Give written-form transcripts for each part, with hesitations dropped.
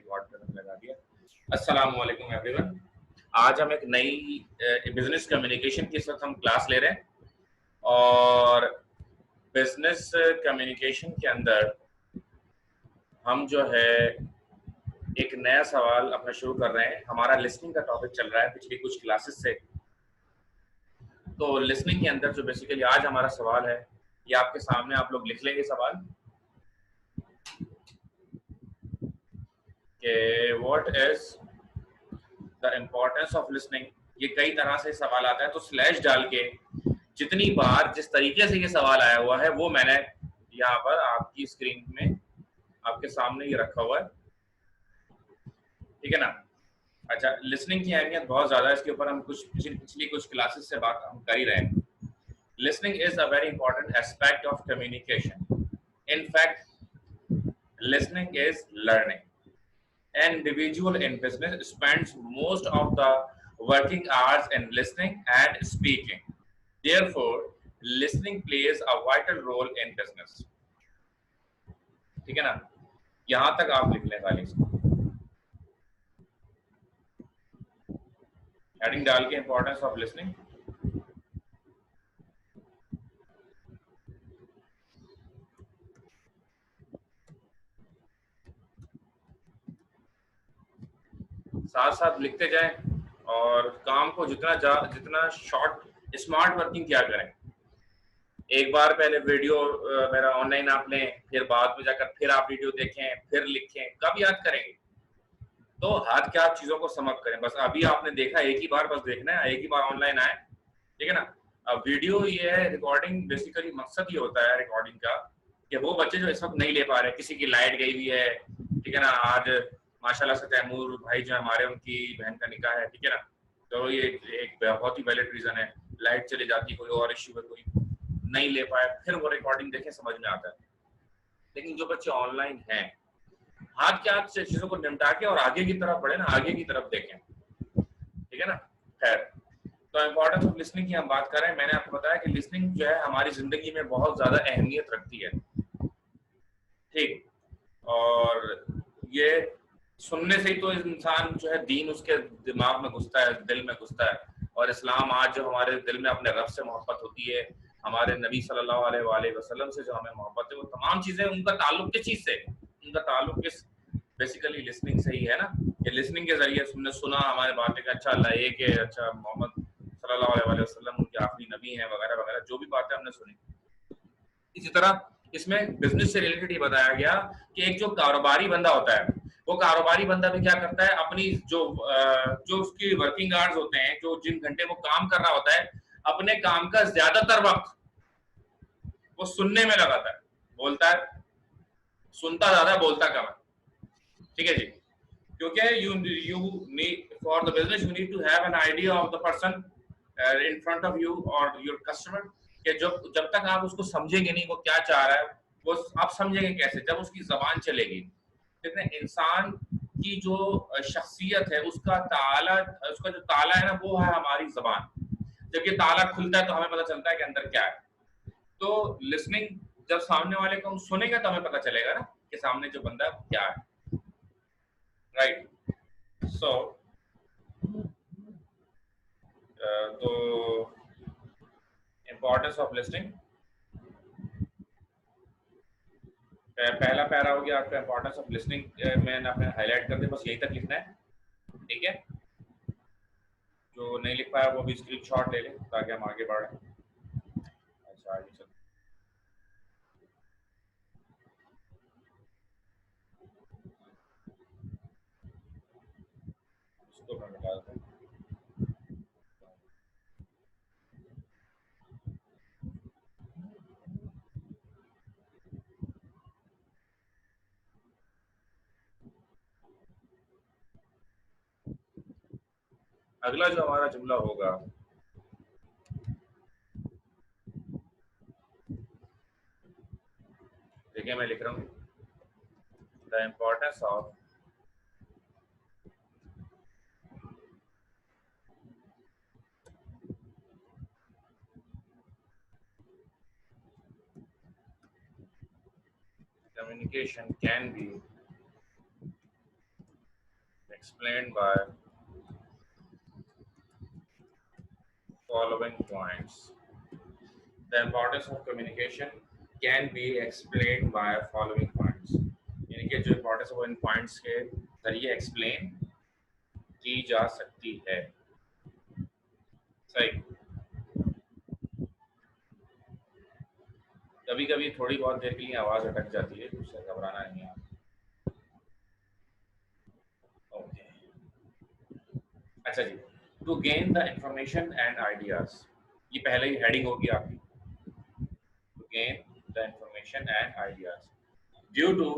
Record करने लगा दिया। अस्सलाम वालेकुम एवरीवन। आज हम एक नई बिजनेस कम्युनिकेशन की इस वक्त हम क्लास ले रहे हैं और बिजनेस कम्युनिकेशन के अंदर हम जो है एक नया सवाल अपना शुरू कर रहे हैं। हमारा लिसनिंग का टॉपिक चल रहा है पिछली कुछ क्लासेस से। तो लिसनिंग के अंदर जो बेसिकली आज हमारा सवाल है ये आपके सामने, आप लोग लिख लेंगे सवाल कि what is the importance of listening. ये कई तरह से सवाल आता है, तो स्लैश डाल के जितनी बार जिस तरीके से ये सवाल आया हुआ है वो मैंने यहाँ पर आपकी स्क्रीन में आपके सामने ये रखा हुआ है, ठीक है ना। अच्छा, लिसनिंग की अहमियत बहुत ज्यादा है, इसके ऊपर हम कुछ पिछली कुछ क्लासेस से बात हम कर ही रहे हैं। Listening is a very important aspect of communication. In fact listening is learning. An individual in business spends most of the working hours in listening and speaking. Therefore, listening plays a vital role in business. ठीक है ना, यहां तक आप लिख लें खाली heading डाल के इंपॉर्टेंस ऑफ लिसनिंग। साथ साथ लिखते जाएं और काम को जितना शॉर्ट स्मार्ट वर्किंग क्या करें। एक बार पहले वीडियो मेरा ऑनलाइन आप लें, फिर बाद में जाकर फिर आप वीडियो देखें, फिर लिखें, कब याद करेंगे। तो हाथ के हाथ चीजों को समझ करें। बस अभी आपने देखा, एक ही बार बस देखना है, एक ही बार ऑनलाइन आए, ठीक है ना। अब वीडियो ये है, रिकॉर्डिंग बेसिकली मकसद ये होता है रिकॉर्डिंग का कि वो बच्चे जो इस वक्त नहीं ले पा रहे, किसी की लाइट गई हुई है, ठीक है ना, आज माशाल्लाह से तैमूर भाई जो हमारे, उनकी बहन का निकाह है, ठीक है ना। तो ये एक बहुत ही वैलिड रीजन है, लाइट चली जाती, कोई और इश्यू है, कोई नहीं ले पाए, फिर वो रिकॉर्डिंग देखें, समझ में आता है। लेकिन जो बच्चे ऑनलाइन हैं, हाथ के हाथ से चीजों को निपटा के और आगे की तरफ बढ़े ना, आगे की तरफ देखें, ठीक है ना। खैर, तो इम्पोर्टेंस ऑफ लिसनिंग की हम बात कर रहे हैं। मैंने आपको बताया कि लिसनिंग जो है हमारी जिंदगी में बहुत ज्यादा अहमियत रखती है, ठीक। और ये सुनने से ही तो इंसान जो है दीन उसके दिमाग में घुसता है, दिल में घुसता है। और इस्लाम आज जो हमारे दिल में अपने रब से मोहब्बत होती है, हमारे नबी सल्लल्लाहु अलैहि वसल्लम से जो हमें मोहब्बत है, वो तमाम चीजें उनका ताल्लुक किस चीज से, उनका ताल्लुक किस बेसिकली लिसनिंग से ही है ना। ये लिसनिंग के जरिए तुमने सुना हमारे बातें का, अच्छा अल्लाह एक है, अच्छा मोहम्मद सल्लल्लाहु अलैहि वसल्लम उनके आखिरी नबी हैं, वगैरह वगैरह, जो भी बातें हमने सुनी। इसी तरह इसमें बिजनेस से रिलेटेड ये बताया गया कि एक जो कारोबारी बंदा होता है, वो कारोबारी बंदा भी क्या करता है, अपनी जो उसकी वर्किंग आवर्स होते हैं, जो जिन घंटे वो काम कर रहा होता है, अपने काम का ज्यादातर वक्त वो सुनने में लगाता है। बोलता है, सुनता ज्यादा, बोलता कम है, ठीक है जी। क्योंकि you need for the business, you need to have an idea of the person in front of you और योर कस्टमर, कि जब तक आप उसको समझेंगे नहीं वो क्या चाह रहा है, वो आप समझेंगे कैसे, जब उसकी जबान चलेगी। देखते हैं इंसान की जो शख्सियत है, उसका जो ताला है ना, वो है हमारी जबान। जब ये ताला खुलता है तो हमें पता चलता है कि अंदर क्या है। तो लिसनिंग, जब सामने वाले को हम सुनेंगे तो हमें पता चलेगा ना कि सामने जो बंदा है क्या है, राइट। सो तो इम्पोर्टेंस ऑफ लिसनिंग, पहला पैरा हो गया आपका इम्पोर्टेंस ऑफ लिसनिंग, मैंने आपने हाईलाइट कर दिया, बस यहीं तक लिखना है, ठीक है। जो नहीं लिख पाया वो भी स्क्रीनशॉट ले लें ताकि हम आगे बढ़ें। अच्छा, आगे चल, इसको मैं बता देता हूँ। अगला जो हमारा जुमला होगा, देखिए मैं लिख रहा हूँ, the importance of communication can be explained by following points. The importance of communication can be explained by following points. यानी कि जो importance है वो इन points के जरिए explain की जा सकती है. सही. कभी कभी थोड़ी बहुत देर के लिए आवाज अटक जाती है, उससे घबराना नहीं है. ओके. अच्छा जी. To gain the information and ideas, ये पहले ही हेडिंग होगी आपकी. To gain the information and ideas. Due to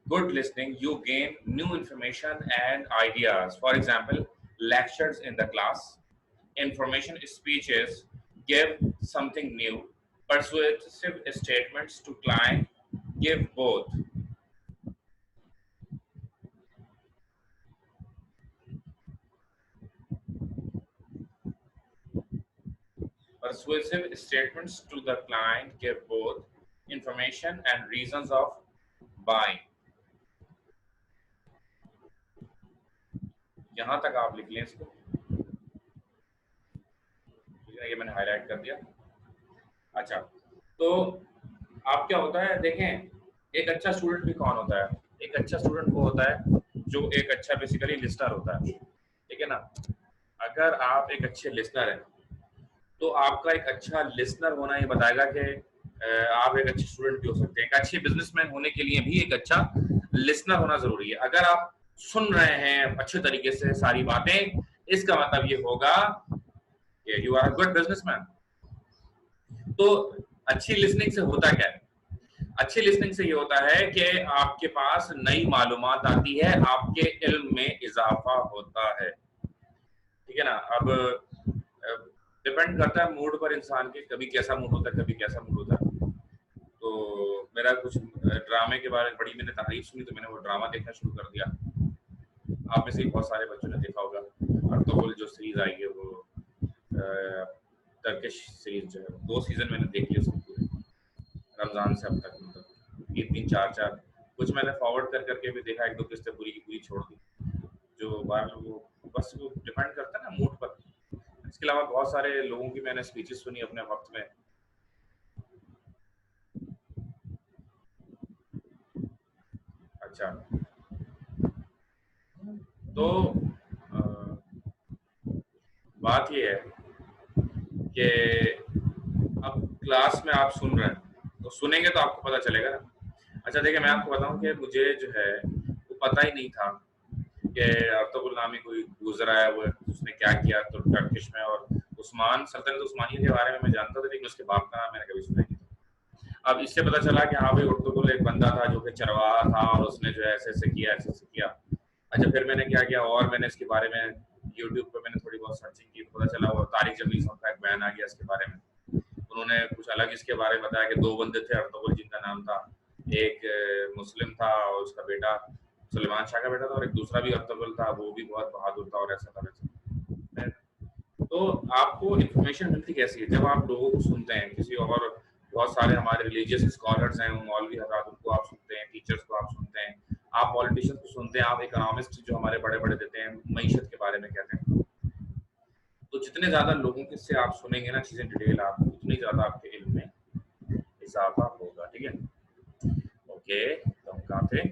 good listening you gain new information and ideas. For example, lectures in the class, information speeches give something new, persuasive statements to client give both. Persuasive statements to the client give both information and reasons of buying. यहां तक आप लिख लें इसको, ये मैंने highlight कर दिया. अच्छा, तो आप क्या होता है देखें, एक अच्छा स्टूडेंट भी कौन होता है? एक अच्छा स्टूडेंट वो होता है जो एक अच्छा बेसिकली लिसनर होता है. ठीक है ना. अगर आप एक अच्छे लिसनर हैं तो आपका एक अच्छा लिसनर होना ये बताएगा कि आप एक अच्छे स्टूडेंट भी हो सकते हैं. एक अच्छे बिजनेसमैन होने के लिए भी एक अच्छा लिसनर होना जरूरी है. अगर आप सुन रहे हैं अच्छे तरीके से सारी बातें, इसका मतलब ये होगा कि you are a good businessman. तो अच्छी लिसनिंग से होता क्या है? अच्छी लिसनिंग से ये होता है कि आपके पास नई मालूमात आती है, आपके इल्म में इजाफा होता है. ठीक है ना. अब डिपेंड करता है मूड पर इंसान के, कभी कैसा मूड होता है, कभी कैसा मूड होता है. तो मेरा कुछ ड्रामे के बारे में बड़ी मैंने तारीफ सुनी तो मैंने वो ड्रामा देखना शुरू कर दिया. आप में से बहुत सारे बच्चों ने देखा होगा. अर्तुगरुल जो सीरीज आई है वो टर्किश सीरीज जो है, 2 सीजन मैंने देख लिए उसके पूरे रमजान से अब तक. मतलब 3-3, 4-4 कुछ मैंने फॉरवर्ड कर करके भी देखा, 1-2 किस्तें पूरी की पूरी छोड़ दी. जो बार वो बस वो डिपेंड करता है ना मूड पर. इसके अलावा बहुत सारे लोगों की मैंने स्पीचेस सुनी अपने वक्त में. अच्छा, तो बात ये है कि अब क्लास में आप सुन रहे हैं तो सुनेंगे तो आपको पता चलेगा ना. अच्छा देखिए, मैं आपको बताऊं कि मुझे जो है वो पता ही नहीं था कि अर्तुगरुल नामी कोई गुजरा है, वो उसने क्या किया तो टर्किश में. और उस्मान सल्तनत उस्मानिया के बारे में मैं जानता था, लेकिन उसके बाप का नाम मैंने कभी सुना नहीं था. अब इससे पता चला कि हाँ भाई, अर्तुगरुल एक बंदा था जो कि चरवाहा था और उसने जो है ऐसे ऐसे किया, ऐसे ऐसे किया. अच्छा, फिर मैंने क्या किया और मैंने इसके बारे में यूट्यूब पे मैंने थोड़ी बहुत सर्चिंग की, पता चला वो तारिक जमील साहब का एक बयान आ गया इसके बारे में. उन्होंने कुछ अलग इसके बारे में बताया कि 2 बंदे थे अर्तुगरुल जिनका नाम था, एक मुस्लिम था और उसका बेटा सुलेमान शाह का बेटा था, और एक दूसरा भी अर्तुगरुल था, वो भी बहुत बहादुर था और ऐसा था वैसा. तो आपको इन्फॉर्मेशन मिलती कैसी है? जब आप लोगों को सुनते हैं, किसी और बहुत सारे हमारे रिलीजियस स्कॉलर्स हैं, मौलवी हजरात, उनको आप सुनते हैं, टीचर्स को आप सुनते हैं, आप पॉलिटिशियंस को सुनते हैं, आप इकोनॉमिस्ट जो हमारे बड़े बड़े देते हैं मईशत के बारे में कहते हैं. तो जितने ज्यादा लोगों के से आप सुनेंगे ना चीजें डिटेल, आप उतनी ज्यादा आपके इल्म में इजाफा होगा. ठीक है. ओके, तो हम कहाँ थे?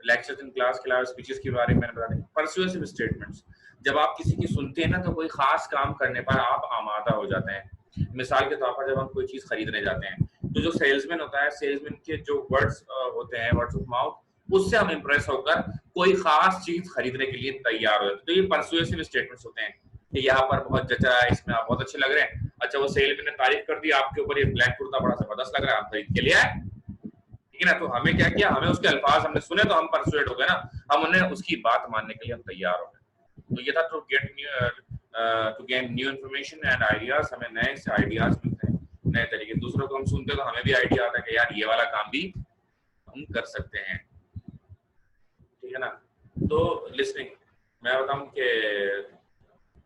लेक्चर्स इन क्लास के अलावा स्पीचेस के बारे में मैंने बता दिया. परसुएसिव स्टेटमेंट्स, जब आप किसी की सुनते हैं ना तो कोई खास काम करने पर आप आमादा हो जाते हैं. मिसाल के तौर पर जब हम कोई चीज खरीदने जाते हैं तो जो सेल्समैन होता है, सेल्समैन के जो वर्ड्स होते हैं, वर्ड्स ऑफ माउथ, उससे हम इंप्रेस होकर कोई खास चीज खरीदने के लिए तैयार हो जाते हैं. तो ये परसुएसिव स्टेटमेंट्स होते हैं कि यहाँ पर बहुत जचा है, इसमें आप बहुत अच्छे लग रहे हैं. अच्छा, वो सेल्समैन ने तारीफ कर दी आपके ऊपर, ये ब्लैक कुर्ता बड़ा जबरदस्त लग रहा है, आप खरीद के लिए आए. ठीक है ना. तो हमें क्या किया, हमें उसके अल्फाज हमने सुने तो हम परसुएट हो गए ना, हम उन्हें उसकी बात मानने के लिए हम तैयार हो गए. तो ये था to gain new information and ideas. हमें नए से आइडियाज मिलते हैं, नए तरीके. दूसरों को हम सुनते हैं तो हमें भी आइडिया आता है कि यार ये वाला काम भी हम कर सकते हैं. ठीक है ना. तो लिसनिंग, मैं बताऊं कि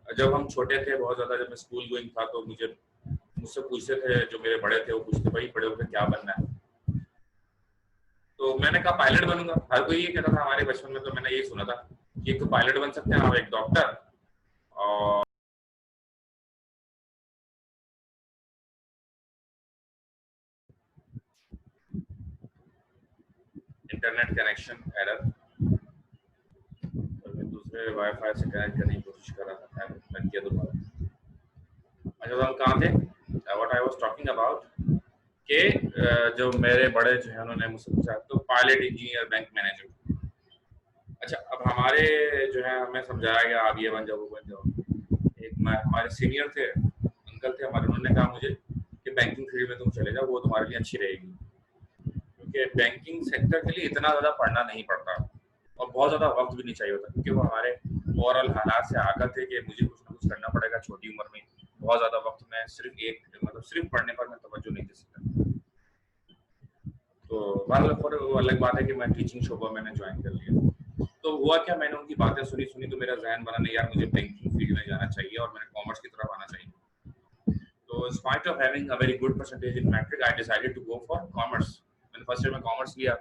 जब हम छोटे थे बहुत ज्यादा, जब मैं स्कूल गोइंग था तो मुझसे पूछते थे जो मेरे बड़े थे, वो पूछते भाई बड़े होकर क्या बनना है? तो मैंने कहा पायलट बनूंगा. हर कोई ये कहता था हमारे बचपन में, तो मैंने यही सुना था कि एक तो पायलट बन सकते हैं आप, एक डॉक्टर, और इंटरनेट कनेक्शन एरर, तो मैं दूसरे वाईफाई से कनेक्ट करने की कोशिश कर रहा था, लग गया दोबारा। अच्छा, तो हम कहाँ थे? What I was talking about कि जो मेरे बड़े जो है उन्होंने मुझसे पूछा तो पायलट, इंजीनियर, बैंक मैनेजर। अच्छा, अब हमारे जो है हमें समझाया गया आप ये बन जाओ वो बन जाओ। एक हमारे सीनियर थे, अंकल थे हमारे, उन्होंने कहा मुझे कि बैंकिंग फील्ड में तुम चले जाओ, वो तुम्हारे लिए अच्छी रहेगी, क्योंकि बैंकिंग सेक्टर के लिए इतना ज़्यादा पढ़ना नहीं पड़ता और बहुत ज़्यादा वक्त भी नहीं चाहिए होता, क्योंकि वो हमारे ओवरऑल हालात से आगत थे कि मुझे कुछ ना कुछ करना पड़ेगा छोटी उम्र में, बहुत ज़्यादा वक्त में सिर्फ पढ़ने पर मैं तवज्जो नहीं दे सकता। तो पर वो अलग बात है कि मैं टीचिंग शोबा मैंने ज्वाइन कर लिया। तो हुआ क्या, मैंने उनकी बातें सुनी सुनी तो मेरा जहन बना नहीं यार, मुझे बैंकिंग फील्ड में जाना चाहिए और मैंने कॉमर्स की तरफ आना चाहिए। तो in spite of having a very good percentage in metric, I decided to go for commerce. मैंने फर्स्ट ईयर में कॉमर्स लिया।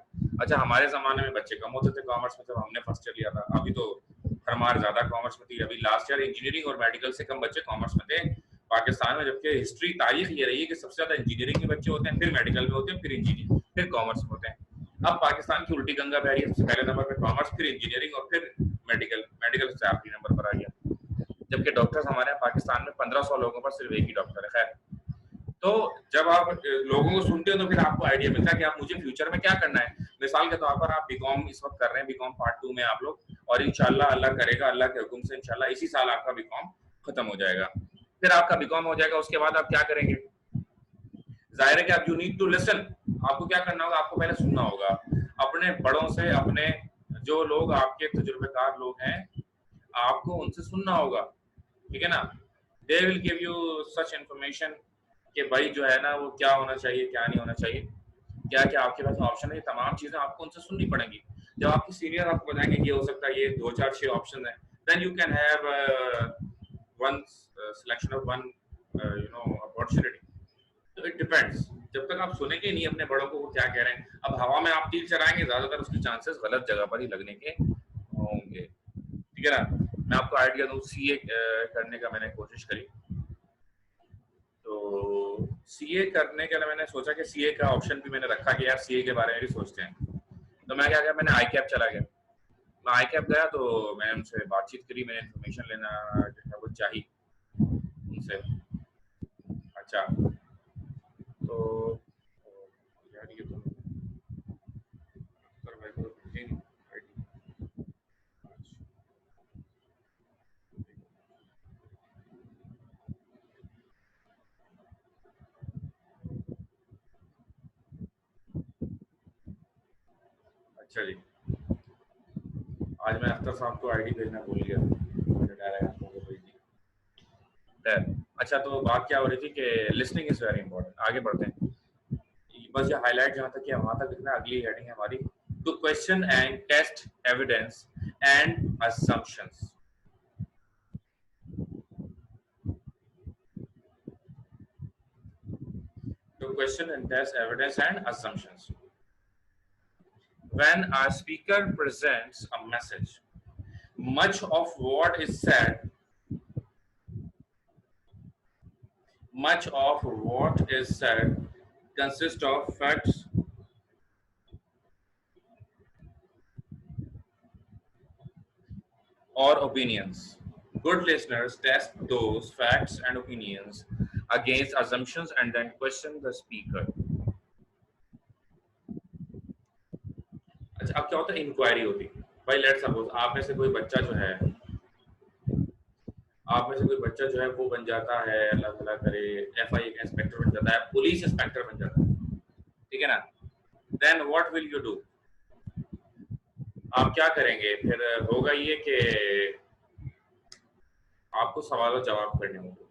अच्छा, हमारे ज़माने में बच्चे कम होते थे कॉमर्स में जब हमने फर्स्ट ईयर लिया था, अभी तो भरमार ज़्यादा कॉमर्स में थी। अभी लास्ट ईयर इंजीनियरिंग और मेडिकल से कम बच्चे कॉमर्स में थे पाकिस्तान में, जबकि हिस्ट्री तारीख ये रही है कि सबसे ज़्यादा इंजीनियरिंग के बच्चे होते हैं, फिर मेडिकल में होते हैं, फिर इंजीनियरिंग, फिर कॉमर्स में होते हैं। अब पाकिस्तान की उल्टी गंगा बह रही है, सबसे पहले नंबर पर कॉमर्स, फिर इंजीनियरिंग और फिर मेडिकल, मेडिकल से आखिरी नंबर पर आ गया। जबकि डॉक्टर्स हमारे यहाँ पाकिस्तान में 1500 लोगों पर सिर्फ एक ही डॉक्टर है। खैर, तो जब आप लोगों को सुनते हो तो फिर आपको आइडिया मिलता है कि आप मुझे फ्यूचर में क्या करना है। मिसाल के तौर पर आप बीकॉम इस वक्त कर रहे हैं, बीकॉम पार्ट 2 में आप लोग, और इंशाल्लाह अल्लाह करेगा, अल्लाह के हुक्म से इंशाल्लाह इसी साल आपका बीकॉम खत्म हो जाएगा। फिर आपका बीकॉम हो जाएगा, उसके बाद आप क्या करेंगे? जाहिर है कि आप यू नीड टू लिसन। आपको क्या करना होगा? आपको पहले सुनना होगा अपने बड़ों से, अपने जो लोग आपके तजुर्बेकार लोग हैं, आपको उनसे सुनना होगा, ठीक है ना? They will give you such information कि भाई जो है ना वो क्या होना चाहिए, क्या नहीं होना चाहिए, क्या क्या आपके पास ऑप्शन है, ये तमाम चीजें आपको उनसे सुननी पड़ेंगी। जब आपके सीनियर आपको बताएंगे ये हो सकता है, ये 2 4 6 ऑप्शन है, then you can have one selection of one opportunity. तो इट डिपेंड्स। जब तक आप सुनेंगे नहीं अपने बड़ों को वो क्या कह रहे हैं, अब हवा में आप तीर चलाएंगे, ज्यादातर उसके चांसेस गलत जगह पर ही लगने के होंगे, ठीक है ना? मैं आपको आइडिया दूं, सीए करने का मैंने कोशिश करी, तो सीए करने के लिए मैंने सोचा कि सीए का ऑप्शन भी मैंने रखा कि यार सीए के बारे में भी सोचते हैं। तो मैं क्या किया, मैंने आई कैप चला गया। मैं आई कैप गया तो मैंने उनसे बातचीत करी, मैंने इन्फॉर्मेशन लेना जो है वो चाहिए उनसे। अच्छा, तो यार ये तो भाई को भेजे नहीं। अच्छा जी, आज मैं अख्तर साहब को आईडी भेजना भूल गया, मैंने डायरेक्ट आपको भेज दी। खैर, अच्छा, तो बात क्या हो रही थी कि लिसनिंग इज वेरी इंपॉर्टेंट। आगे बढ़ते हैं, बस ये हाईलाइट जहाँ तक किया वहाँ तक लिखना। अगली हेडिंग है हमारी, to question and test evidence and assumptions. To question and test evidence and assumptions. When a speaker presents a message, much of what is said consists of facts or opinions. Good listeners test those facts and opinions against assumptions and then question the speaker. अच्छा, अब क्या होता है, inquiry होती है। भाई let's suppose आप में से कोई बच्चा जो है, आप में से कोई बच्चा जो है वो बन जाता है, अल्लाह भला करे, एफआई का इंस्पेक्टर बन जाता है, पुलिस इंस्पेक्टर बन जाता है, ठीक है ना? Then what will you do? आप क्या करेंगे फिर? होगा ये कि आपको सवाल और जवाब करने होंगे।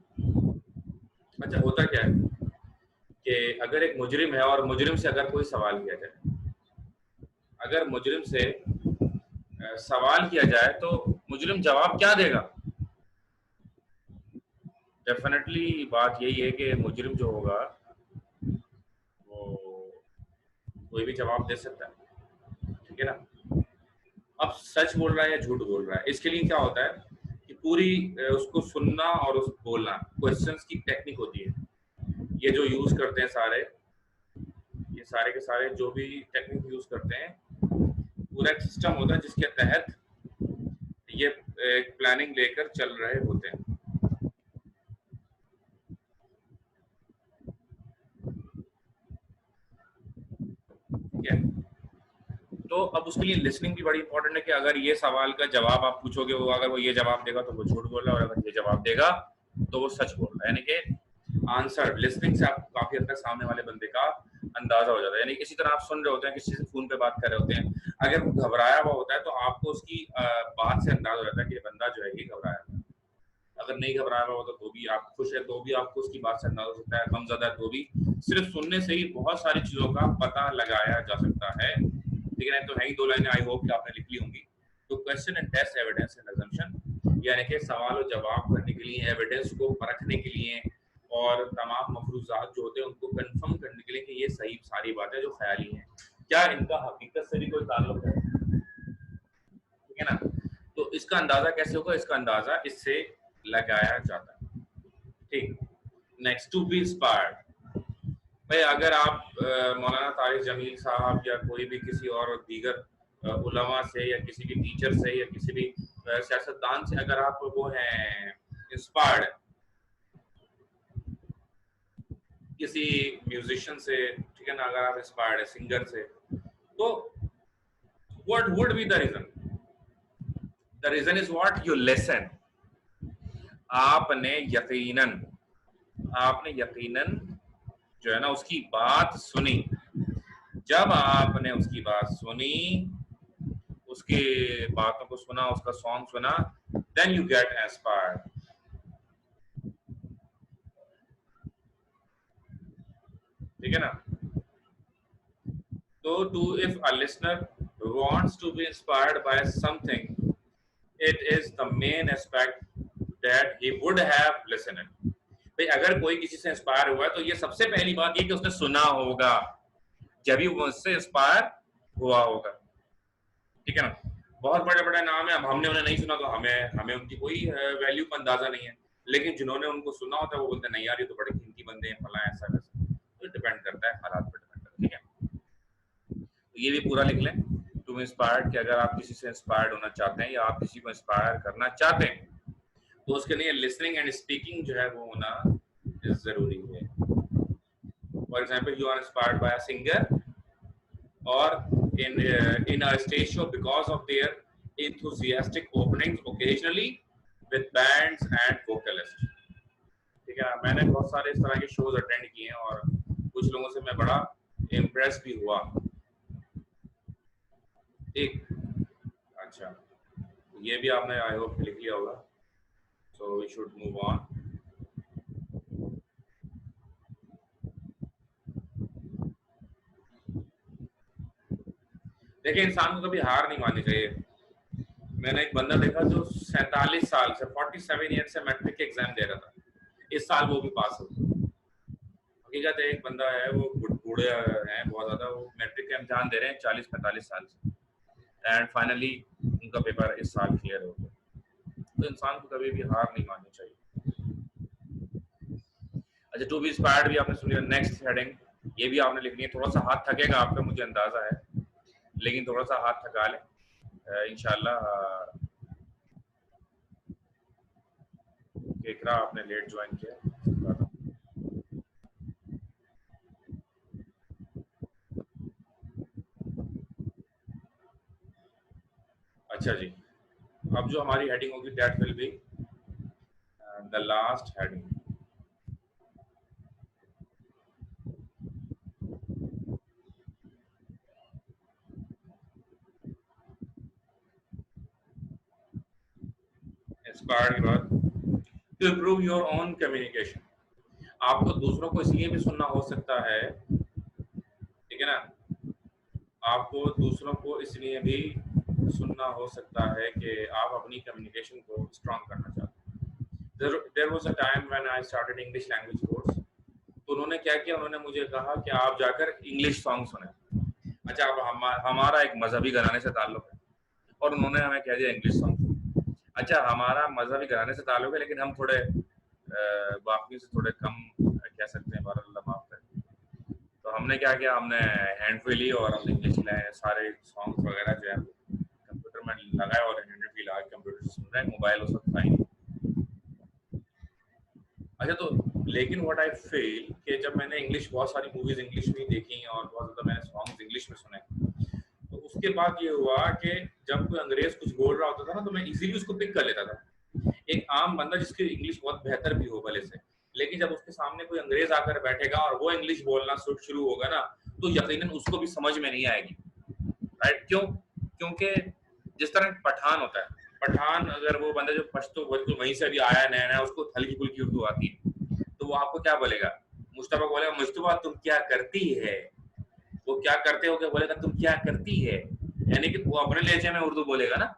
अच्छा, होता क्या है कि अगर एक मुजरिम है और मुजरिम से अगर कोई सवाल किया जाए, अगर मुजरिम से सवाल किया जाए तो मुजरिम जवाब क्या देगा? डेफिनेटली बात यही है कि मुजरिम जो होगा वो कोई भी जवाब दे सकता है, ठीक है ना? अब सच बोल रहा है या झूठ बोल रहा है, इसके लिए क्या होता है कि पूरी उसको सुनना और उस बोलना, क्वेश्चंस की टेक्निक होती है, ये जो यूज करते हैं सारे, ये सारे के सारे जो भी टेक्निक यूज करते हैं, पूरा एक सिस्टम होता है जिसके तहत ये एक प्लानिंग लेकर चल रहे होते हैं। ठीक है, तो अब उसके लिए लिसनिंग भी बड़ी इंपॉर्टेंट है कि अगर ये सवाल का जवाब आप पूछोगे, वो अगर वो ये जवाब देगा तो वो झूठ बोल रहा है, और अगर ये जवाब देगा तो वो सच बोल रहा है। यानी कि आंसर लिसनिंग से आप काफी हद तक सामने वाले बंदे का अंदाजा हो जाता है। यानी किसी तरह आप सुन रहे होते हैं, किसी से फोन पे बात कर रहे होते हैं, अगर वो घबराया हुआ होता है तो आपको उसकी बात से अंदाजा हो जाता है कि ये बंदा जो है ये घबराया हुआ है। अगर नहीं घबराया हुआ होता तो भी, आप खुश है तो भी आपको उसकी बात से अंदाजा हो सकता है, गम ज़्यादा है तो भी। सिर्फ सुनने से ही बहुत सारी चीजों का पता लगाया जा सकता है। लेकिन तो है ही दो लाइनें, आई होप कि आपने लिख ली होंगी। तो question and test evidence and assumption, यानी कि सवाल और जवाब करने के लिए, एविडेंस को परखने के लिए, और तमाम मफरूजात जो होते हैं उनको कंफर्म करने के लिए कि ये सही सारी बातें जो ख्याली हैं, क्या इनका हकीकत से भी कोई ताल्लुक है। ठीक है ना, तो इसका अंदाजा कैसे होगा, इसका अंदाजा इससे लगाया जाता है। ठीक, नेक्स्ट, टू बी इंस्पायर्ड। भाई अगर आप मौलाना तारिक जमील साहब या कोई भी किसी और दीगर उलमा से या किसी भी टीचर से या किसी भी सियासतदान से अगर आप वो हैं इंस्पायर्ड, किसी म्यूजिशियन से, ठीक है ना, अगर आप इंस्पायर्ड है सिंगर से, तो what would be the reason? The reason is what you listen. आपने यकीनन जो है ना उसकी बात सुनी। जब आपने उसकी बात सुनी, उसके बातों को सुना, उसका सॉन्ग सुना, देन यू गेट इंस्पायर्ड। ठीक है ना, तो to if a listener wants to be inspired by something, it is the main aspect that he would have listened. भाई अगर कोई किसी से इंस्पायर हुआ है तो ये सबसे पहली बात ये कि उसने सुना होगा, जब भी वो उससे इंस्पायर हुआ होगा। ठीक है ना, बहुत बड़े बड़े नाम है, अब हमने उन्हें नहीं सुना तो हमें हमें उनकी कोई वैल्यू का अंदाजा नहीं है, लेकिन जिन्होंने उनको सुना होता है वो बोलते हैं नहीं यार ये तो बड़े कीमती बंदे हैं, फला ऐसा वैसा। तो डिपेंड करता है, हालात पर डिपेंड करता है। ठीक है, तो ये भी पूरा लिख लें, टू इंस्पायर्ड, कि अगर आप किसी से इंस्पायर्ड होना चाहते हैं या आप किसी को इंस्पायर करना चाहते हैं तो उसके लिए लिसनिंग एंड स्पीकिंग जो है वो होना जरूरी है। For example, you are inspired by a singer or in a stage show because of their enthusiastic openings occasionally with bands and vocalists. ठीक है, मैंने बहुत सारे इस तरह के शोज अटेंड किए हैं और कुछ लोगों से मैं बड़ा इम्प्रेस भी हुआ। ठीक, अच्छा, ये भी आपने आई होप लिख लिया होगा, so we should move on. देखिए, इंसान को कभी हार नहीं माननी चाहिए। मैंने एक बंदा देखा जो 47 साल से 47 ईयर से मैट्रिक के एग्जाम दे रहा था, इस साल वो भी पास हो। हकीकत है, एक बंदा है वो बूढ़े हैं बहुत ज्यादा, वो मैट्रिक का इम्तिहान दे रहे हैं 40-45 साल से, एंड फाइनली उनका पेपर इस साल क्लियर हो गया। तो इंसान को कभी भी हार नहीं माननी चाहिए। अच्छा, टू बी इंस्पायर्ड भी आपने सुन लिया। नेक्स्ट हेडिंग ये भी आपने लिखनी है, थोड़ा सा हाथ थकेगा आपका मुझे अंदाजा है, लेकिन थोड़ा सा हाथ थका लें इंशाल्लाह। केकरा आपने लेट ज्वाइन किया। अच्छा जी, अब जो हमारी हेडिंग होगी that will be the last heading. Inspired के बाद to improve your own communication. आपको दूसरों को इसलिए भी सुनना हो सकता है, ठीक है ना, आपको दूसरों को इसलिए भी सुनना हो सकता है कि आप अपनी कम्युनिकेशन को स्ट्रॉन्ग करना चाहते हैं। There was a time when I started English language course, तो उन्होंने क्या किया, उन्होंने मुझे कहा कि आप जाकर इंग्लिश सॉन्ग सुने। अच्छा, अब हमारा एक मजहबी घराने से ताल्लुक है, और उन्होंने हमें कह दिया इंग्लिश सॉन्ग। अच्छा, हमारा मजहबी घराने से ताल्लुक है, लेकिन हम थोड़े बाकी से थोड़े कम कह सकते हैं, बारह अल्लाह माफ करे। तो हमने क्या किया, हमने हैंड फ्री ली और हम इंग्लिश लाए सारे सॉन्ग्स वगैरह जो है कंप्यूटर में लगाए और हैंड फ्री लगा के कंप्यूटर से सुन रहे हैं, मोबाइल उस वक्त था ही नहीं। अच्छा, तो लेकिन व्हाट आई फील कि जब मैंने इंग्लिश बहुत सारी मूवीज इंग्लिश में देखी और बहुत ज़्यादा मैंने सॉन्ग्स इंग्लिश में सुने, तो उसके बाद ये हुआ कि जब कोई अंग्रेज कुछ बोल रहा होता था ना, तो मैं इजीली उसको पिक कर लेता था। एक आम बंदा जिसकी इंग्लिश बहुत बेहतर भी हो भले से, लेकिन जब उसके सामने कोई अंग्रेज आकर बैठेगा और वो इंग्लिश बोलना शुरू होगा ना, तो यकीनन उसको भी समझ में नहीं आएगी। राइट? क्यों? क्योंकि जिस तरह पठान होता है, पठान अगर वो बंदा जो पश्तो वहीं से भी आया नया नया, उसको हल्की फुल्की उर्दू आती है, तो वो आपको क्या बोलेगा? मुस्तफा बोलेगा, मुस्तफा तुम क्या करती है? वो क्या करते हो, क्या बोलेगा तुम क्या करती है, यानी कि वो अपने लहजे में उर्दू बोलेगा ना।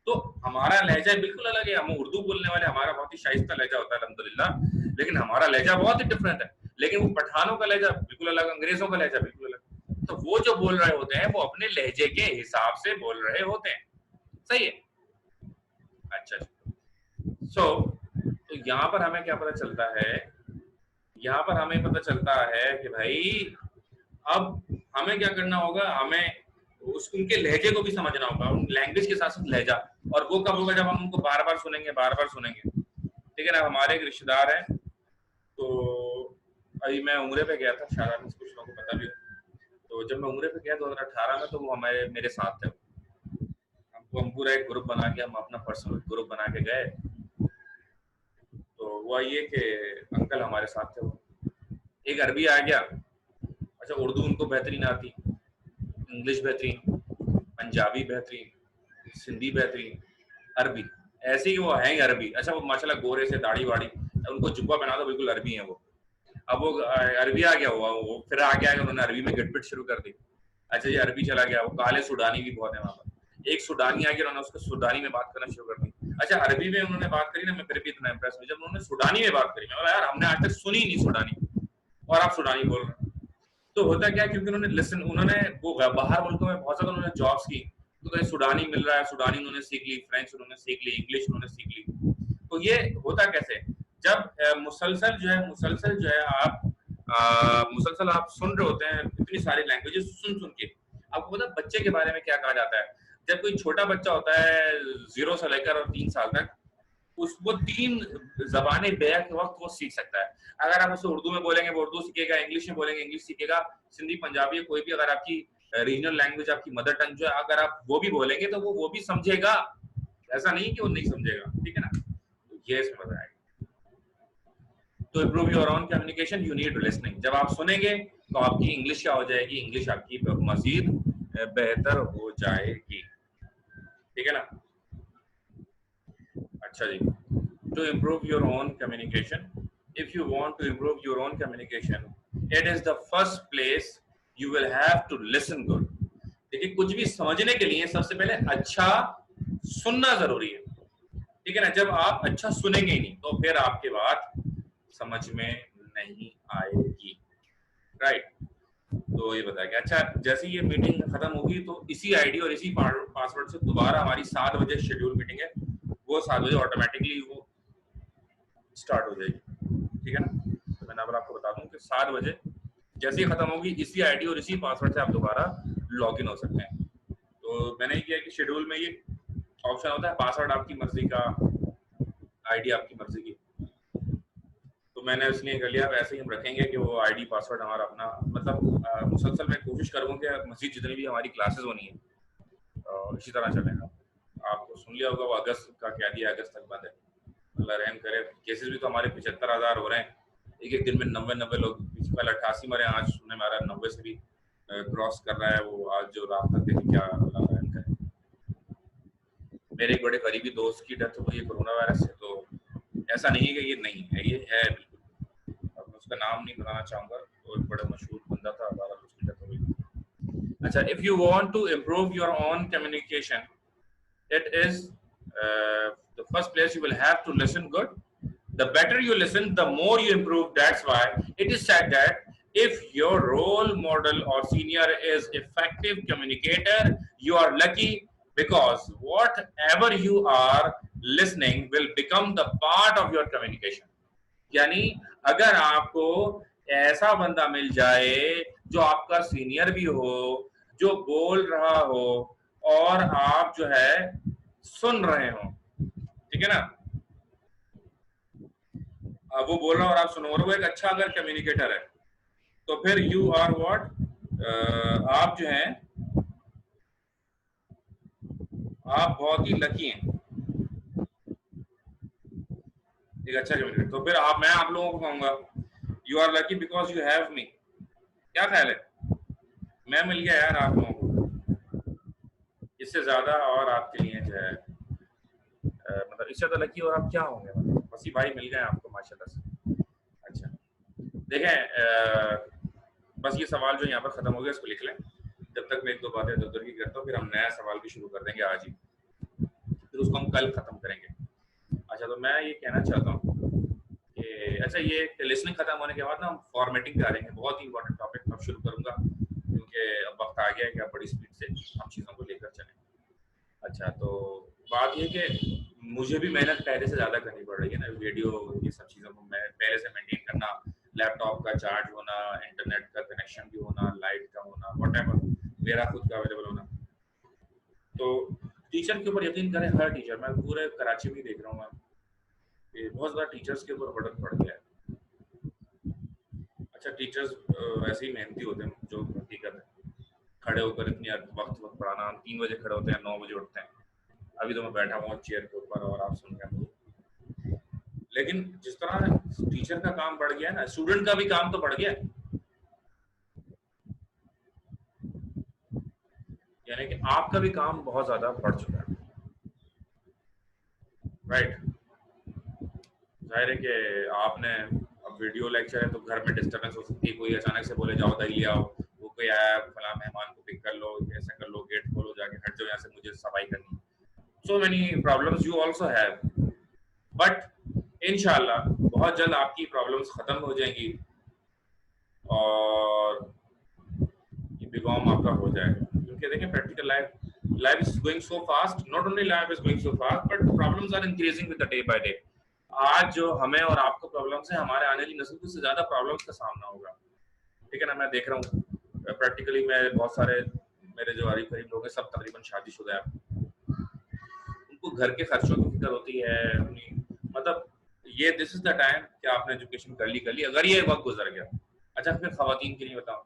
तो हमारा लहजा बिल्कुल अलग है, हम उर्दू बोलने वाले, हमारा बहुत ही शाइस्ता लहजा होता है अल्हम्दुलिल्लाह, लेकिन हमारा लहजा बहुत ही डिफरेंट है। लेकिन वो पठानों का लहजा बिल्कुल अलग, अंग्रेजों का लहजा बिल्कुल अलग। तो वो जो बोल रहे होते हैं वो अपने लहजे के हिसाब से बोल रहे होते हैं। सही है? अच्छा, तो यहाँ पर हमें क्या पता चलता है, यहाँ पर हमें पता चलता है कि भाई अब हमें क्या करना होगा, हमें उनके लहजे को भी समझना होगा, उन लैंग्वेज के साथ साथ लहजा। और वो कब होगा? जब हम उनको बार बार सुनेंगे, बार बार सुनेंगे। ठीक है ना? हमारे एक रिश्तेदार हैं, तो अभी मैं उम्रे पे गया था, शायद आपको कुछ लोगों को पता भी हो। तो जब मैं उम्रे पे गया 2018 में, तो वो मेरे साथ थे। हम पूरा एक ग्रुप बना के, हम अपना पर्सनल ग्रुप बना के गए। तो हुआ ये कि अंकल हमारे साथ थे, वो एक अरबी आ गया। अच्छा, उर्दू उनको बेहतरीन आती, इंग्लिश बेहतरीन, पंजाबी बेहतरीन, सिंधी बेहतरीन, अरबी ऐसे ही वो है ही अरबी। अच्छा, वो माशाल्लाह गोरे से दाढ़ी वाड़ी, उनको जुब्बा पहना दो बिल्कुल अरबी है वो। अब वो अरबी आ गया हुआ, वो फिर आगे आगे उन्होंने अरबी में गिटपिट शुरू कर दी। अच्छा, ये अरबी चला गया, वो काले सुडानी भी बहुत है वहाँ पर। एक सुडानी आ गया, उन्होंने उसको सुडानी में बात करना शुरू कर दी। अच्छा, अरबी में उन्होंने बात करी ना, मैं फिर भी इतना इम्प्रेस हुआ जब उन्होंने सुडानी में बात करी। मैं बोला यार, हमने आज तक सुनी नहीं सुडानी और आप सुडानी बोल रहे हैं। तो होता क्या, क्योंकि उन्होंने वो बाहर मुल्कों में बहुत ज्यादा उन्होंने जॉब्स की, तो कहीं सुडानी मिल रहा है, सुडानी उन्होंने सीख ली, फ्रेंच उन्होंने सीख ली, इंग्लिश उन्होंने सीख ली। तो ये होता कैसे, जब मुसलसल जो है आप मुसलसल आप सुन रहे होते हैं इतनी सारी लैंग्वेजेस सुन सुन के। आपको पता बच्चे के बारे में क्या कहा जाता है? जब कोई छोटा बच्चा होता है 0 से लेकर 3 साल तक, वो 3 जबानें बैक वक्त वो सीख सकता है। अगर आप उसे उर्दू में बोलेंगे वो उर्दू सीखेगा, इंग्लिश में बोलेंगे इंग्लिश सीखेगा, सिंधी पंजाबी कोई भी अगर आपकी रीजनल लैंग्वेज, आपकी मदर टंग जो है, अगर आप वो भी बोलेंगे तो वो भी समझेगा। ऐसा नहीं कि वो नहीं समझेगा। ठीक है ना? तो ये इसमें बताया। तो improve your own communication you need listening. जब आप सुनेंगे तो आपकी इंग्लिश क्या हो जाएगी? इंग्लिश आपकी मजीद बेहतर हो जाएगी। ठीक है ना? अच्छा जी, to improve your own communication, if you want to improve your own communication, it is the first place you will have to listen good. देखिए, कुछ भी समझने के लिए सबसे पहले अच्छा सुनना जरूरी है। ठीक है ना? जब आप अच्छा सुनेंगे ही नहीं तो फिर आपकी बात समझ में नहीं आएगी। राइट? तो ये बताया। अच्छा, जैसे ये मीटिंग खत्म होगी तो इसी आईडी और इसी पासवर्ड से दोबारा हमारी 7 बजे शेड्यूल मीटिंग है, वो 7 बजे ऑटोमेटिकली वो स्टार्ट हो जाएगी। ठीक है ना? तो मैंने अब आपको बता दूं कि 7 बजे जैसे ही खत्म होगी, इसी आईडी और इसी पासवर्ड से आप दोबारा लॉग इन हो सकते हैं। तो मैंने ये किया कि शेड्यूल में ये ऑप्शन होता है, पासवर्ड आपकी मर्जी का, आईडी आपकी मर्जी की। तो मैंने इसलिए कर लिया, वैसे ही हम रखेंगे कि वो आईडी पासवर्ड हमारा अपना, मतलब मुसलसल मैं कोशिश करूँ कि मजीद जितनी भी हमारी क्लासेस होनी है इसी तरह चलेगा। आपको सुन लिया होगा वो अगस्त का क्या दिया, अगस्त तक बंद है। अल्लाह रहम करे। केसेस भी तो हमारे 75,000 हो रहे हैं, एक दिन में 90 लोग, कल 88 मरे, आज सुनने में आ रहा है 90 से भी क्रॉस कर रहा है वो। आज जो रात तक देखिए क्या अल्लाह रहम करे। मेरे एक बड़े करीबी दोस्त की डेथ हुई है कोरोना वायरस से, तो ऐसा नहीं है कि ये नहीं है, ये है बिल्कुल। अब मैं उसका नाम नहीं बताना चाहूँगा, वो एक बड़ा मशहूर बंदा था, उसकी डेथ हुई। अच्छा, if you want to improve your own communication, it is the first place you will have to listen good. The better you listen, the more you improve. That's why it is said that if your role model or senior is effective communicator, you are lucky. because whatever you are listening will become the part of your communication. यानी अगर आपको ऐसा बंदा मिल जाए जो आपका senior भी हो, जो बोल रहा हो और आप जो है सुन रहे हो, ठीक है ना, वो बोल रहा हो और आप सुनो, और वो एक अच्छा अगर कम्युनिकेटर है, तो फिर यू आर व्हाट, आप जो हैं आप बहुत ही लकी हैं, एक अच्छा कम्युनिकेटर। तो फिर मैं आप लोगों को कहूंगा you are lucky because you have me. क्या ख्याल है? मैं मिल गया यार आप लोगों को, इससे ज्यादा और आपके लिए जो है मतलब इससे तो लकी और आप क्या होंगे, मतलब बस ही भाई मिल गए आपको माशाल्लाह से। अच्छा देखें, बस ये सवाल जो यहाँ पर खत्म हो गया इसको लिख लें, जब तक मैं एक दो बातें इधर उधर की करता हूँ, फिर हम नया सवाल भी शुरू कर देंगे आज ही, फिर उसको हम कल खत्म करेंगे। अच्छा तो मैं ये कहना चाहता हूँ कि अच्छा ये लिसनिंग खत्म होने के बाद ना हम फॉर्मेटिंग पे आ जाएंगे, बहुत ही इंपॉर्टेंट टॉपिक अब शुरू करूंगा, क्योंकि अब वक्त आ गया है कि आप बड़ी स्पीड से हम चीज़ों को लेकर चलें। अच्छा तो बात ये कि मुझे भी मेहनत पहले से ज़्यादा करनी पड़ रही है ना, वीडियो ये सब चीज़ों को मैं पहले से मेंटेन करना, लैपटॉप का चार्ज होना, इंटरनेट का कनेक्शन भी होना, लाइट का होना, व्हाटएवर मेरा खुद का अवेलेबल होना। तो टीचर के ऊपर यकीन करें, हर टीचर, मैं पूरे कराची में देख रहा हूँ मैं, कि बहुत ज़्यादा टीचर्स के ऊपर बर्डन पड़ गया है। अच्छा टीचर्स ऐसे ही मेहनती होते हैं जो हकीकत है, खड़े होकर इतनी वक्त वक्त पढ़ाना, हम 3 बजे खड़े होते हैं, 9 बजे उठते हैं, अभी तो मैं बैठा हुआ चेयर के ऊपर और आप सुन रहे हैं। लेकिन जिस तरह टीचर का काम बढ़ गया है ना, स्टूडेंट का भी काम तो बढ़ गया है, यानी कि आपका भी काम बहुत ज्यादा बढ़ चुका है, राइट। जाहिर है कि आपने अब वीडियो लेक्चर है तो घर में डिस्टर्बेंस हो सकती है, कोई अचानक से बोले जाओ दही ले आओ, वो कोई आया फला मेहमान को पिक कर लो, ऐसा कर लो, गेट खोलो, जाके हट जाओ यहाँ से, मुझे सफाई करनी। So many problems you also have, but इंशाल्लाह बहुत जल्द आपकी प्रॉब्लम्स खत्म हो जाएंगी और ये बिगॉम आपका हो जाएगा, क्योंकि देखिए practical life is going so fast, not only life is going so fast but problems are increasing with the day by day. आज जो हमें और आपको प्रॉब्लम्स है, हमारे आने वाली नस्ल को उससे ज्यादा प्रॉब्लम्स का सामना होगा, ठीक है ना। मैं देख रहा हूँ प्रैक्टिकली, मैं बहुत सारे मेरे जो करीब करीब लोग हैं सब तकरीबन शादीशुदा है, उनको घर के खर्चों की फिक्र होती है अपनी, मतलब ये दिस इज द टाइम कि आपने एजुकेशन कर ली अगर ये वक्त गुजर गया। अच्छा फिर खवातीन के लिए बताऊं,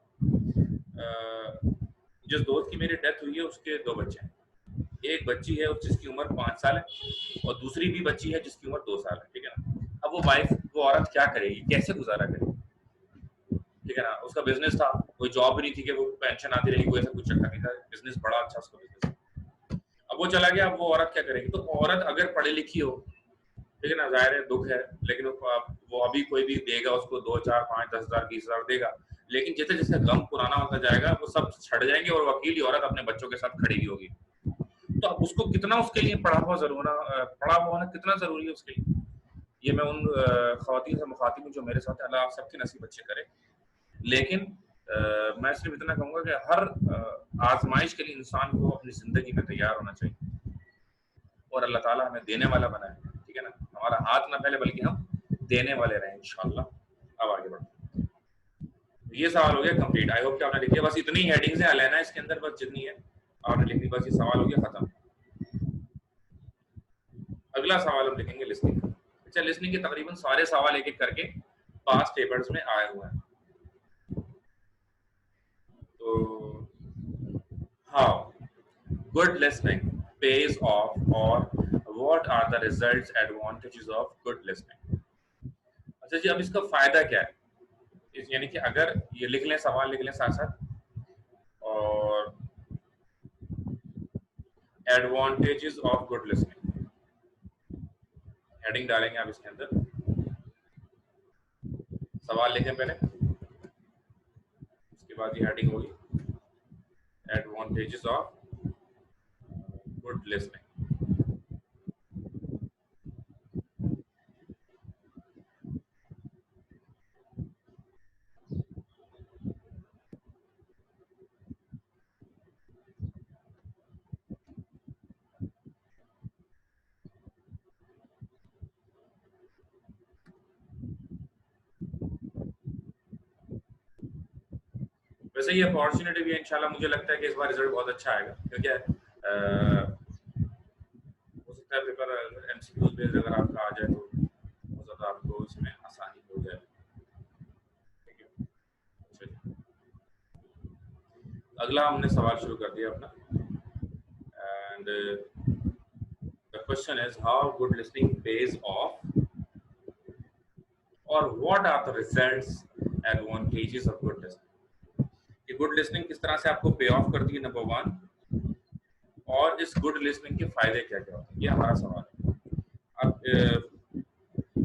जिस दोस्त की मेरी डेथ हुई है उसके 2 बच्चे हैं, एक बच्ची है जिसकी उम्र 5 साल है और दूसरी भी बच्ची है जिसकी उम्र 2 साल है, ठीक है ना। अब वो वाइफ, वो औरत क्या करेगी, कैसे गुजारा करेगी, ठीक है ना। उसका बिजनेस था, कोई जॉब भी नहीं थी कि वो पेंशन आती रहेगी, कोई ऐसा कुछ चक्कर नहीं था, बिजनेस बड़ा अच्छा उसका बिजनेस। अब वो चला गया, अब वो औरत क्या करेगी। तो औरत अगर पढ़ी लिखी हो, ठीक है ना, जाहिर है दुख है, लेकिन वो अभी कोई भी देगा उसको 2 4 5 10 हज़ार 20 हज़ार देगा, लेकिन जैसे जैसे गम पुराना होता जाएगा वो सब छड़ जाएंगे और वो अकेली औरत अपने बच्चों के साथ खड़ी होगी। तो अब उसको कितना, उसके लिए पढ़ा हुआ होना कितना जरूरी है उसके लिए। ये मैं उन खवातीन से मुखातिब हूँ जो मेरे साथ, अल्लाह आप सबके नसीब अच्छे करे। लेकिन मैं सिर्फ इतना कहूंगा कि हर आजमाइश के लिए इंसान को अपनी जिंदगी में तैयार होना चाहिए, और अल्लाह ताला हमें देने वाला बनाए, ठीक है ना, हमारा हाथ ना फैले बल्कि हम देने वाले रहें इंशाल्लाह। अब आगे बढ़ते हैं। ये सवाल हो गया कंप्लीट, आई होप कि आपने लिख दिया, बस इतनी हेडिंग्स है लेना इसके अंदर, बस जितनी है आपने लिखनी, बस ये सवाल हो गया खत्म। अगला सवाल हम लिखेंगे लिसनिंग। अच्छा लिसनिंग के तकरीबन सारे सवाल एक एक करके पास पेपर्स में आए हुए हैं। तो how good listening pays off, or what are the results advantages of good listening। अच्छा जी, अब इसका फायदा क्या है, यानी कि अगर ये लिख लें, सवाल लिख लें साथ साथ, और advantages of good listening heading डालेंगे आप इसके अंदर, सवाल लिखें पहले, उसके बाद ये हेडिंग होगी एडवांटेजेस ऑफ गुड लिसनिंग। वैसे ये अपॉर्चुनिटी भी है, इंशाल्लाह मुझे लगता है कि इस बार रिजल्ट बहुत अच्छा आएगा, क्योंकि हो सकता है पेपर एमसीक्यूज बेस्ड अगर आपका आ जाए तो बहुत ज़्यादा आपको इसमें आसानी हो जाए। ठीक है, चलिए अगला हमने सवाल शुरू कर दिया अपना, and the question is how good listening pays off, और what are the results advantages of good listening. कि गुड लिसनिंग किस तरह से आपको पे ऑफ करती है, नंबर 1, और इस गुड लिसनिंग के फायदे क्या क्या होते हैं, ये हमारा सवाल है।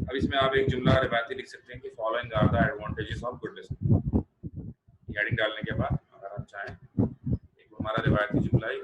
अब इसमें आप एक जुमला रिवायती लिख सकते हैं कि following are the advantages of good listening. Heading डालने के बाद अगर आप चाहें एक हमारा रिवायती जुमला ही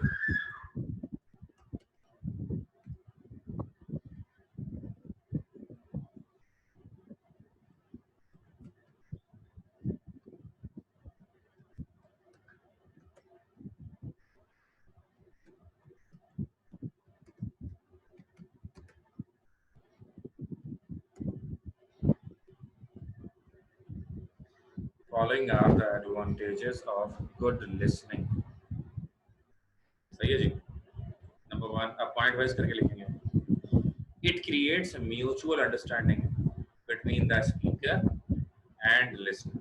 Following are the advantages of good listening. सही है जी। नंबर 1 अब पॉइंट वाइज करके लिखेंगे। It creates a mutual understanding between the speaker and listener.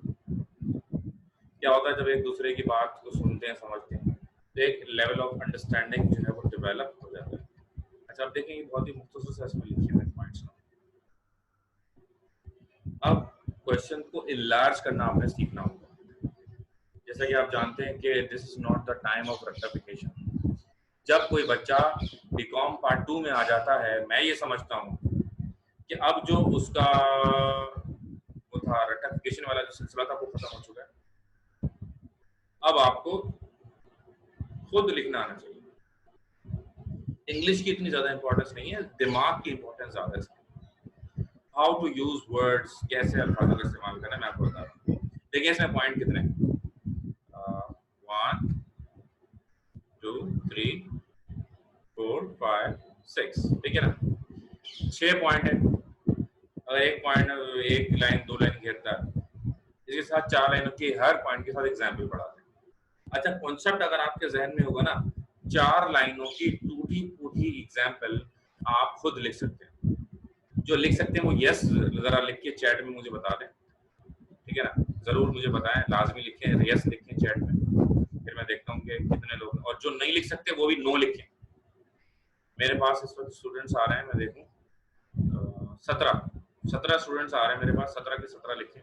क्या होता है जब एक दूसरे की बात को सुनते हैं, समझते हैं, तो एक लेवल ऑफ अंडरस्टैंडिंग जो है वो डेवलप हो जाता है। अच्छा, अब देखें ये बहुत ही मुख्तसर से इसमें लिखे हुए पॉइंट्स। अब क्वेश्चन को इनलार्ज करना आपने सीखना होगा। जैसा कि आप जानते हैं कि this is not the time of rectification. जब कोई बच्चा बीकॉम पार्ट 2 में आ जाता है, मैं ये समझता हूँ कि अब जो उसका वो था रेक्टिफिकेशन वाला जो सिलसिला था वो खत्म हो चुका है। अब आपको खुद लिखना आना चाहिए। इंग्लिश की इतनी ज्यादा इंपॉर्टेंस नहीं है, दिमाग की इंपॉर्टेंस ज्यादा है। हाउ टू यूज वर्ड्स, कैसे अल्फाजों का इस्तेमाल करना है, मैं आपको बता रहा हूँ। देखिए इसमें पॉइंट कितने, 1 2 3 4 5 6, ठीक है ना, 6 पॉइंट है। अगर एक पॉइंट एक लाइन 2 लाइन घेरता है, इसके साथ 4 लाइनों की हर पॉइंट के साथ एग्जाम्पल पढ़ाते हैं। अच्छा, कॉन्सेप्ट अगर आपके जहन में होगा ना, 4 लाइनों की टूटी फूटी एग्जाम्पल आप खुद लिख सकते हैं। जो लिख सकते हैं वो यस जरा लिख के चैट में मुझे बता दें, ठीक है ना, जरूर मुझे बताएं, लाजमी लिखें, यस लिखें चैट में, फिर मैं देखता हूँ कि कितने लोग, और जो नहीं लिख सकते वो भी नो लिखें। मेरे पास इस वक्त स्टूडेंट्स आ रहे हैं, मैं देखूं 17 स्टूडेंट्स आ रहे हैं मेरे पास, 17 के 17 लिखें।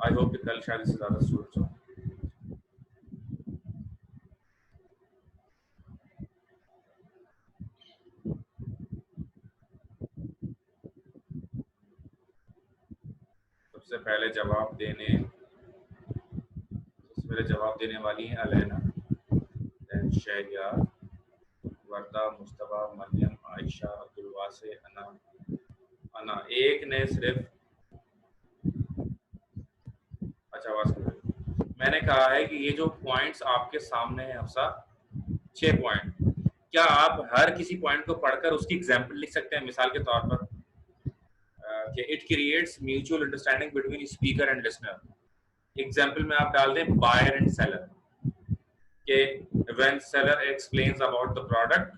आई होप कि कल शायद इससे ज्यादा स्टूडेंट्स हो। सबसे पहले जवाब देने वाली हैं अलैना, देन शहरिया, वर्दा, मुस्तफा, मरियम, आयशा, अब्दुल वासे, अना। एक ने सिर्फ, अच्छा मैंने कहा है कि ये जो पॉइंट्स आपके सामने है हफ्सा, 6 पॉइंट, क्या आप हर किसी पॉइंट को पढ़कर उसकी एग्जाम्पल लिख सकते हैं? मिसाल के तौर पर कि it creates mutual understanding between speaker and listener. Example में आप डाल दें बायर एंड सेलर, के when seller explains about the product